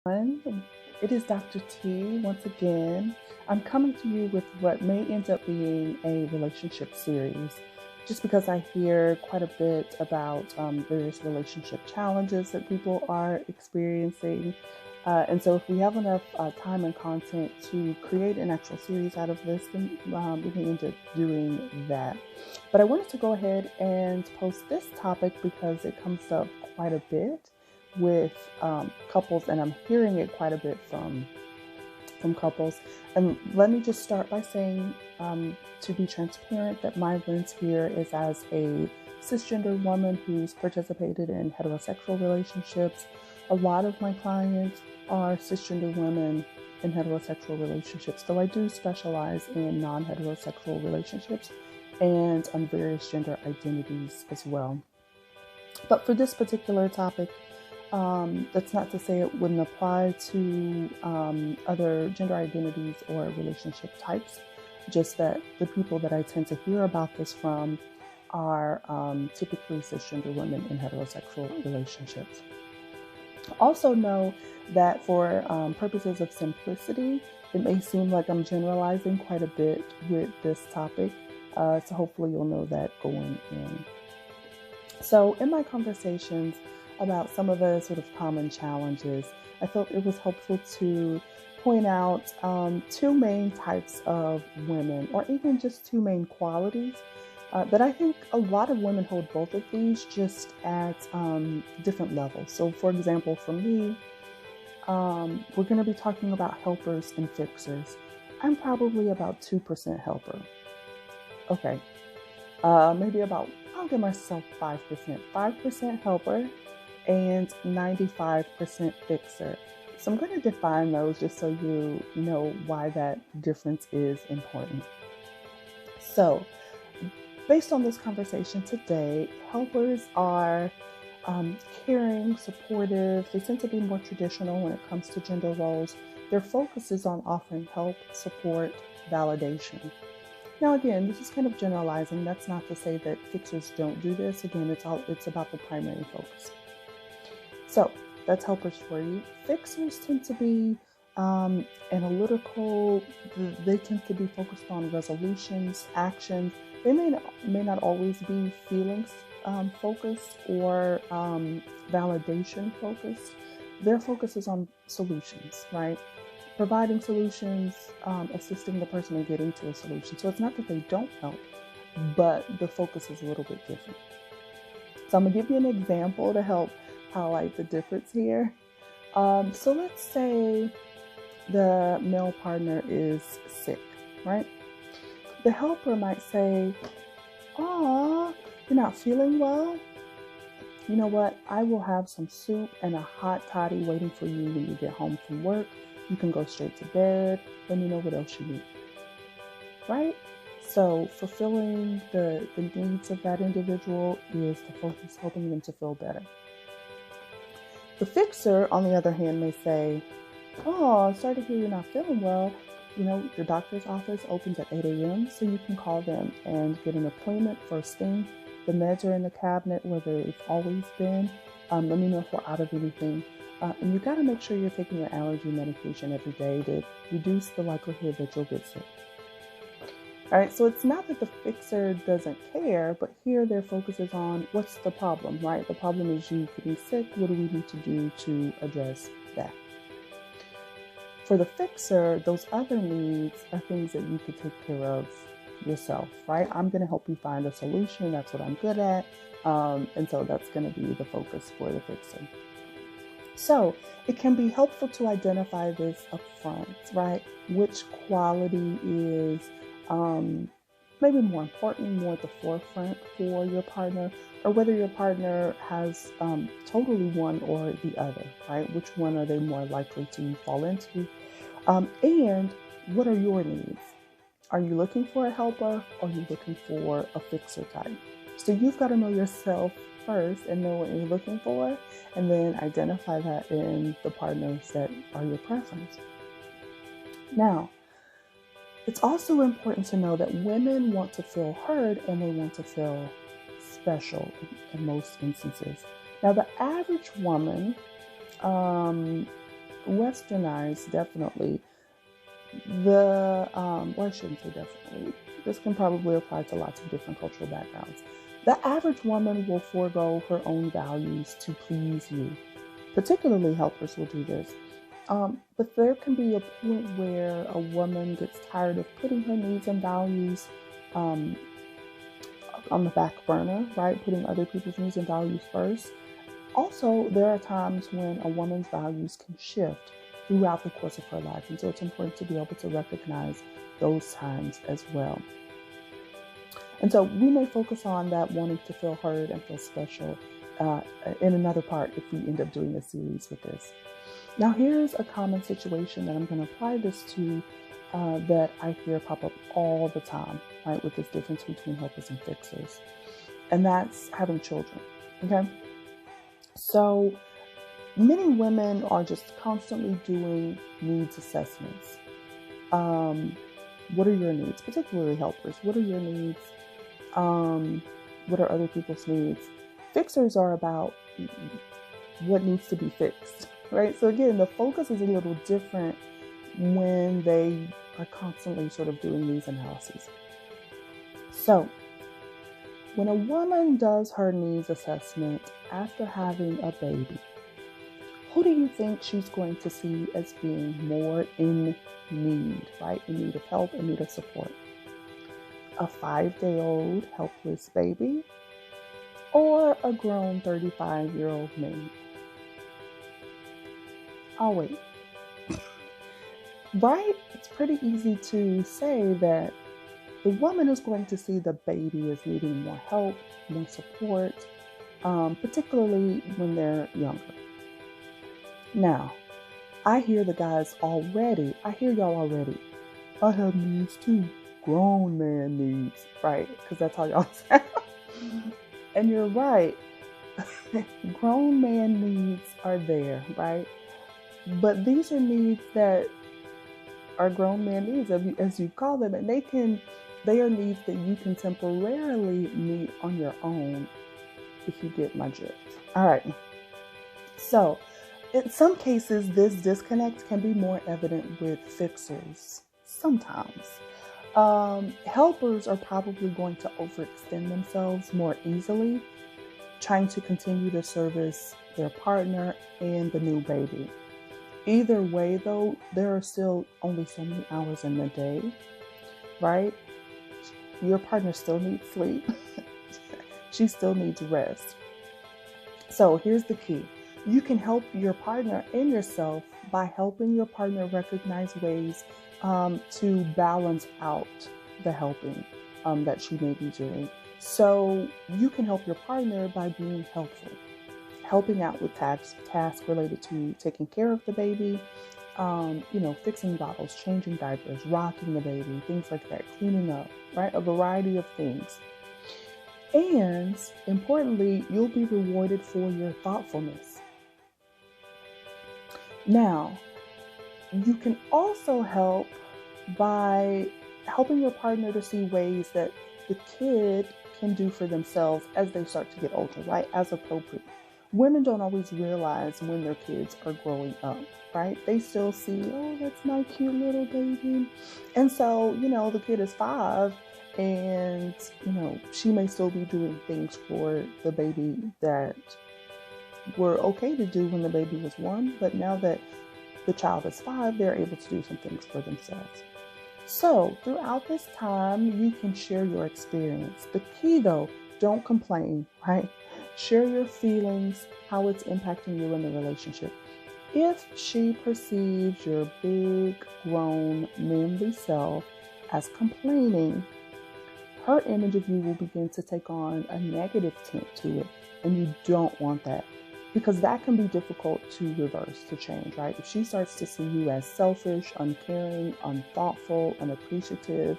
everyone. It is Dr. T once again. I'm coming to you with what may end up being a relationship series, just because I hear quite a bit about various relationship challenges that people are experiencing. And so, if we have enough time and content to create an actual series out of this, then we can end up doing that. But I wanted to go ahead and post this topic because it comes up quite a bit with couples, and I'm hearing it quite a bit from couples. And let me just start by saying, to be transparent, that my lens here is as a cisgender woman who's participated in heterosexual relationships. A lot of my clients are cisgender women in heterosexual relationships, though I do specialize in non-heterosexual relationships and on various gender identities as well. But for this particular topic, that's not to say it wouldn't apply to other gender identities or relationship types, just that the people that I tend to hear about this from are typically cisgender women in heterosexual relationships. Also, know that for purposes of simplicity, it may seem like I'm generalizing quite a bit with this topic, so hopefully you'll know that going in. So, in my conversations about some of the sort of common challenges, I felt it was helpful to point out two main types of women, or even just two main qualities that I think a lot of women hold both of these, just at different levels. So, for example, for me, we're going to be talking about helpers and fixers. I'm probably about 2% helper. Okay, maybe about, I'll give myself 5%. 5% helper and 95% fixer. So I'm going to define those just so you know why that difference is important. So, based on this conversation today, helpers are caring, supportive. They tend to be more traditional when it comes to gender roles. Their focus is on offering help, support, validation. Now, again, this is kind of generalizing. That's not to say that fixers don't do this. Again, it's about the primary focus. So that's helpers for you. Fixers tend to be analytical. They tend to be focused on resolutions, actions. They may not always be feelings focused or validation focused. Their focus is on solutions, right? Providing solutions, assisting the person in getting to a solution. So it's not that they don't help, but the focus is a little bit different. So I'm gonna give you an example to help highlight the difference here. So let's say the male partner is sick, right? The helper might say, "Aw, you're not feeling well? You know what? I will have some soup and a hot toddy waiting for you when you get home from work. You can go straight to bed. Let me know what else you need." Right? So fulfilling the needs of that individual is the focus, helping them to feel better. The fixer, on the other hand, may say, "Oh, sorry to hear you're not feeling well. You know, your doctor's office opens at 8 a.m., so you can call them and get an appointment first thing. The meds are in the cabinet where they've always been. Let me know if we're out of anything. And you got to make sure you're taking your allergy medication every day to reduce the likelihood that you'll get sick." All right, so it's not that the fixer doesn't care, but here their focus is on what's the problem, right? The problem is you getting sick. What do we need to do to address that? For the fixer, those other needs are things that you could take care of yourself, right? I'm going to help you find a solution. That's what I'm good at. And so that's going to be the focus for the fixer. So it can be helpful to identify this up front, right? Which quality is maybe more important, more at the forefront for your partner, or whether your partner has totally one or the other, right? Which one are they more likely to fall into? And what are your needs? Are you looking for a helper, or are you looking for a fixer type? So you've got to know yourself first and know what you're looking for, and then identify that in the partners that are your preference. Now, it's also important to know that women want to feel heard and they want to feel special in most instances. Now, the average woman westernized, definitely. Well, I shouldn't say definitely. This can probably apply to lots of different cultural backgrounds. The average woman will forego her own values to please you. Particularly helpers will do this. But there can be a point where a woman gets tired of putting her needs and values um, on the back burner, right? Putting other people's needs and values first. Also, there are times when a woman's values can shift throughout the course of her life. And so it's important to be able to recognize those times as well. And so we may focus on that wanting to feel heard and feel special uh, in another part if we end up doing a series with this. Now, here's a common situation that I'm going to apply this to that I hear pop up all the time, right, with this difference between helpers and fixers. And that's having children, okay? So many women are just constantly doing needs assessments. What are your needs, particularly helpers? What are your needs? What are other people's needs? Fixers are about what needs to be fixed, right? So again, the focus is a little different when they are constantly sort of doing these analyses. So when a woman does her needs assessment after having a baby, who do you think she's going to see as being more in need, right? In need of help, in need of support? A 5-day-old helpless baby or a grown 35-year-old maid? I'll wait. Right? It's pretty easy to say that the woman is going to see the baby as needing more help, more support, particularly when they're younger. Now, I hear the guys already. I hear y'all already. I have needs too. Grown man needs, right? Because that's how y'all sound. And you're right. Grown man needs are there, right? But these are needs that are grown man needs, as you call them, and they are needs that you can temporarily meet on your own, if you get my drift. All right. So, in some cases, this disconnect can be more evident with fixers. Sometimes. Helpers are probably going to overextend themselves more easily, trying to continue to service their partner and the new baby. Either way, though, there are still only so many hours in the day, right? Your partner still needs sleep. She still needs rest. So here's the key. You can help your partner and yourself by helping your partner recognize ways to balance out the helping that she may be doing. So you can help your partner by being helpful, helping out with tasks related to taking care of the baby, fixing bottles, changing diapers, rocking the baby, things like that, cleaning up, right? A variety of things. And importantly, you'll be rewarded for your thoughtfulness. Now, you can also help by helping your partner to see ways that the kid can do for themselves as they start to get older, right? As appropriate. Women don't always realize when their kids are growing up, right? They still see, oh, that's my cute little baby. And so, the kid is 5 and, she may still be doing things for the baby that were okay to do when the baby was 1. But now that the child is 5, they're able to do some things for themselves. So throughout this time, you can share your experience. The key though, don't complain, right? Share your feelings, how it's impacting you in the relationship. If she perceives your big, grown, manly self as complaining, her image of you will begin to take on a negative tint to it. And you don't want that, because that can be difficult to reverse, to change, right? If she starts to see you as selfish, uncaring, unthoughtful, unappreciative,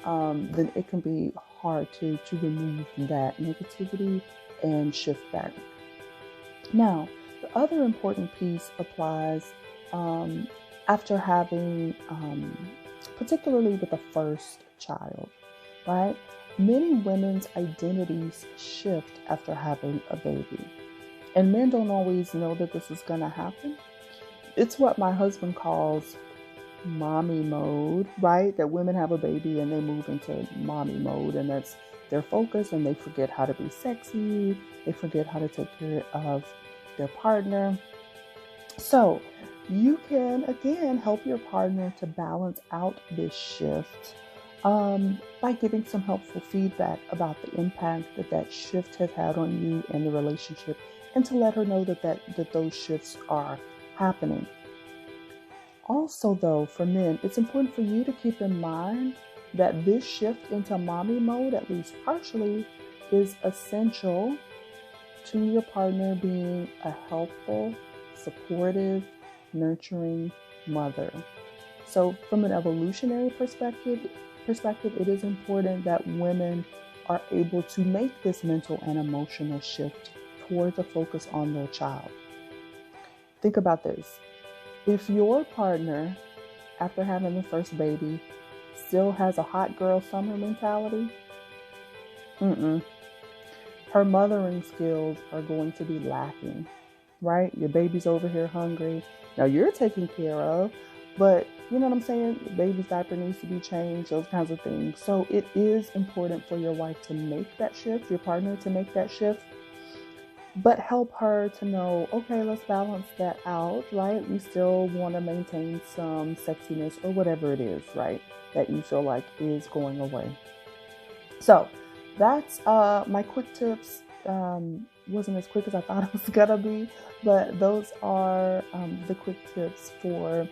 then it can be hard to remove that negativity and shift back. Now, the other important piece applies after having, particularly with the first child, right? Many women's identities shift after having a baby. And men don't always know that this is going to happen. It's what my husband calls mommy mode, right? That women have a baby and they move into mommy mode, and that's their focus, and they forget how to be sexy, they forget how to take care of their partner. So, you can again help your partner to balance out this shift by giving some helpful feedback about the impact that that shift has had on you and the relationship, and to let her know that those shifts are happening. Also, though, for men, it's important for you to keep in mind that this shift into mommy mode, at least partially, is essential to your partner being a helpful, supportive, nurturing mother. So, from an evolutionary perspective, it is important that women are able to make this mental and emotional shift towards a focus on their child. Think about this. If your partner, after having the first baby, still has a hot girl summer mentality, mm-mm, her mothering skills are going to be lacking, right? Your baby's over here hungry. Now you're taken care of, but you know what I'm saying? The baby's diaper needs to be changed, those kinds of things. So it is important for your wife to make that shift, your partner to make that shift, but help her to know, okay, let's balance that out, right? We still want to maintain some sexiness or whatever it is, right? That you feel like is going away. So that's my quick tips. Wasn't as quick as I thought it was gonna be, but those are the quick tips for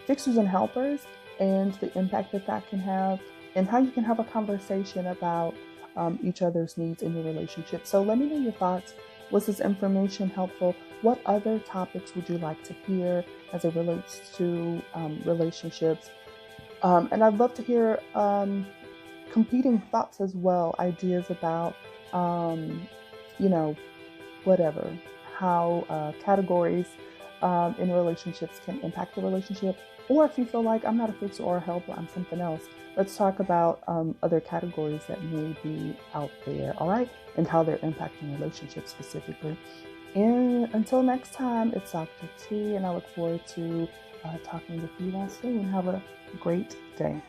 fixers and helpers, and the impact that that can have, and how you can have a conversation about each other's needs in your relationship. So let me know your thoughts. Was this information helpful? What other topics would you like to hear as it relates to relationships? And I'd love to hear competing thoughts as well, ideas about, you know, whatever, how categories in relationships can impact the relationship. Or if you feel like I'm not a fixer or a helper, I'm something else, let's talk about other categories that may be out there, all right? And how they're impacting relationships specifically. And until next time, it's Dr. T, and I look forward to talking with you all soon. Have a great day.